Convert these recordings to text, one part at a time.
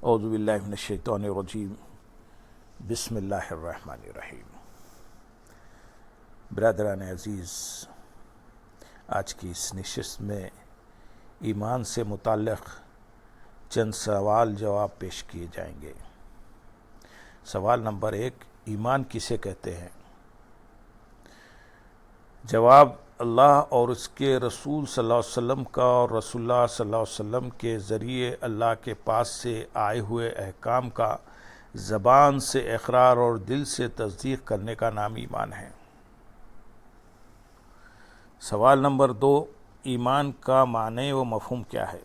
اعوذ باللہ من الشیطان الرجیم بسم اللہ الرحمن الرحیم۔ برادران عزیز، آج کی اس نشست میں ایمان سے متعلق چند سوال جواب پیش کیے جائیں گے۔ سوال نمبر 1، ایمان کسے کہتے ہیں؟ جواب، اللہ اور اس کے رسول صلی اللہ علیہ وسلم کا اور رسول اللہ صلی اللہ علیہ وسلم کے ذریعے اللہ کے پاس سے آئے ہوئے احکام کا زبان سے اقرار اور دل سے تصدیق کرنے کا نام ایمان ہے۔ سوال نمبر 2، ایمان کا معنی و مفہوم کیا ہے؟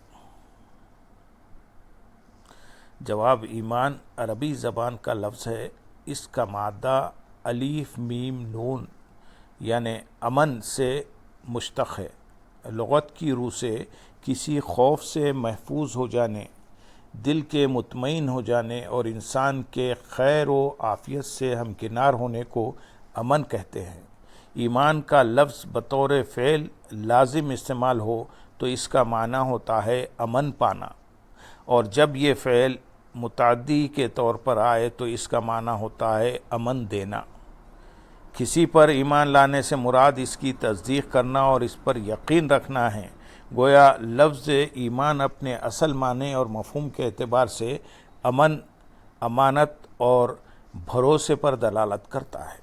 جواب، ایمان عربی زبان کا لفظ ہے۔ اس کا مادہ الف میم نون یعنی امن سے مشتق ہے۔ لغت کی روح سے کسی خوف سے محفوظ ہو جانے، دل کے مطمئن ہو جانے اور انسان کے خیر و عافیت سے ہمکنار ہونے کو امن کہتے ہیں۔ ایمان کا لفظ بطور فعل لازم استعمال ہو تو اس کا معنی ہوتا ہے امن پانا، اور جب یہ فعل متعدی کے طور پر آئے تو اس کا معنی ہوتا ہے امن دینا۔ کسی پر ایمان لانے سے مراد اس کی تصدیق کرنا اور اس پر یقین رکھنا ہے۔ گویا لفظ ایمان اپنے اصل معنی اور مفہوم کے اعتبار سے امن، امانت اور بھروسے پر دلالت کرتا ہے۔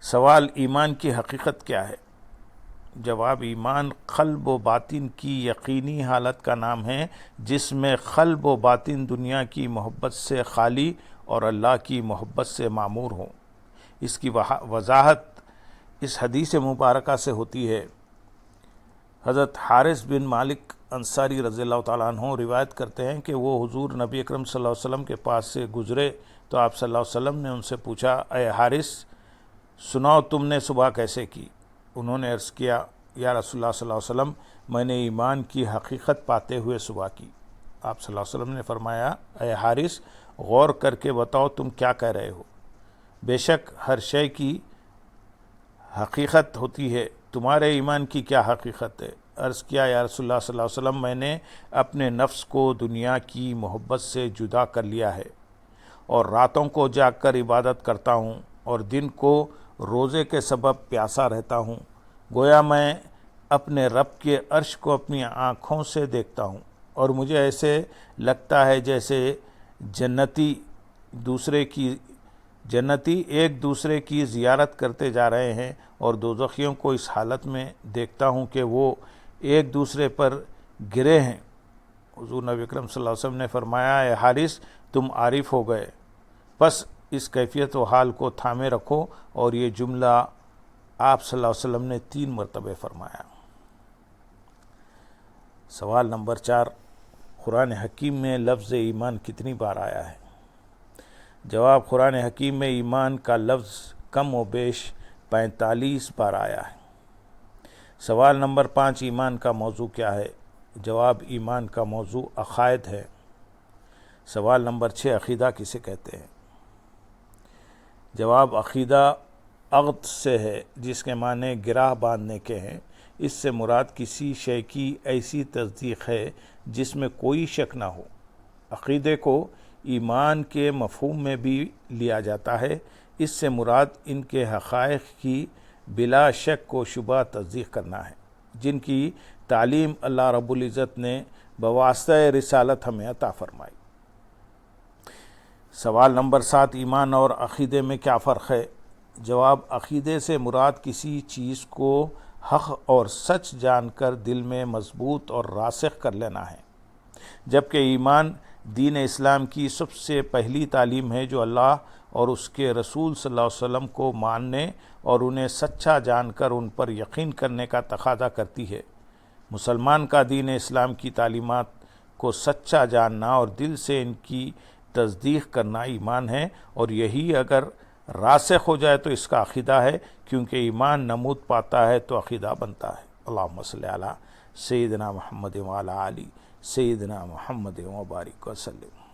سوال، ایمان کی حقیقت کیا ہے؟ جواب، ایمان قلب و باطن کی یقینی حالت کا نام ہے جس میں قلب و باطن دنیا کی محبت سے خالی اور اللہ کی محبت سے معمور ہوں۔ اس کی وضاحت اس حدیث مبارکہ سے ہوتی ہے۔ حضرت حارث بن مالک انصاری رضی اللہ تعالیٰ عنہ روایت کرتے ہیں کہ وہ حضور نبی اکرم صلی اللہ علیہ وسلم کے پاس سے گزرے تو آپ صلی اللہ علیہ وسلم نے ان سے پوچھا، اے حارث، سناؤ تم نے صبح کیسے کی؟ انہوں نے عرض کیا، یا رسول اللہ صلی اللہ علیہ وسلم، میں نے ایمان کی حقیقت پاتے ہوئے صبح کی۔ آپ صلی اللہ علیہ وسلم نے فرمایا، اے حارث، غور کر کے بتاؤ تم کیا کہہ رہے ہو؟ بے شک ہر شے کی حقیقت ہوتی ہے، تمہارے ایمان کی کیا حقیقت ہے؟ عرض کیا، یا رسول اللہ صلی اللہ علیہ وسلم، میں نے اپنے نفس کو دنیا کی محبت سے جدا کر لیا ہے اور راتوں کو جاگ کر عبادت کرتا ہوں اور دن کو روزے کے سبب پیاسا رہتا ہوں۔ گویا میں اپنے رب کے عرش کو اپنی آنکھوں سے دیکھتا ہوں اور مجھے ایسے لگتا ہے جیسے جنتی ایک دوسرے کی زیارت کرتے جا رہے ہیں، اور دوزخیوں کو اس حالت میں دیکھتا ہوں کہ وہ ایک دوسرے پر گرے ہیں۔ حضور نبی اکرم صلی اللہ علیہ وسلم نے فرمایا، اے حارث، تم عارف ہو گئے، پس اس کیفیت و حال کو تھامے رکھو، اور یہ جملہ آپ صلی اللہ علیہ وسلم نے 3 مرتبہ فرمایا۔ سوال نمبر 4، قرآن حکیم میں لفظ ایمان کتنی بار آیا ہے؟ جواب، قرآن حکیم میں ایمان کا لفظ کم و بیش 45 بار آیا ہے۔ سوال نمبر 5، ایمان کا موضوع کیا ہے؟ جواب، ایمان کا موضوع عقائد ہے۔ سوال نمبر 6، عقیدہ کسے کہتے ہیں؟ جواب، عقیدہ عقد سے ہے جس کے معنی گرہ باندھنے کے ہیں۔ اس سے مراد کسی شے کی ایسی تصدیق ہے جس میں کوئی شک نہ ہو۔ عقیدے کو ایمان کے مفہوم میں بھی لیا جاتا ہے۔ اس سے مراد ان کے حقائق کی بلا شک و شبہ تصدیق کرنا ہے جن کی تعلیم اللہ رب العزت نے بواسطہ رسالت ہمیں عطا فرمائی۔ سوال نمبر 7، ایمان اور عقیدے میں کیا فرق ہے؟ جواب، عقیدے سے مراد کسی چیز کو حق اور سچ جان کر دل میں مضبوط اور راسخ کر لینا ہے، جبکہ ایمان دین اسلام کی سب سے پہلی تعلیم ہے جو اللہ اور اس کے رسول صلی اللہ علیہ وسلم کو ماننے اور انہیں سچا جان کر ان پر یقین کرنے کا تقاضا کرتی ہے۔ مسلمان کا دین اسلام کی تعلیمات کو سچا جاننا اور دل سے ان کی تصدیق کرنا ایمان ہے، اور یہی اگر راسخ ہو جائے تو اس کا عقیدہ ہے، کیونکہ ایمان نمود پاتا ہے تو عقیدہ بنتا ہے۔ اللہم صلی علی سیدنا محمد وعلی آلہ سیدنا محمد وبارک وسلم۔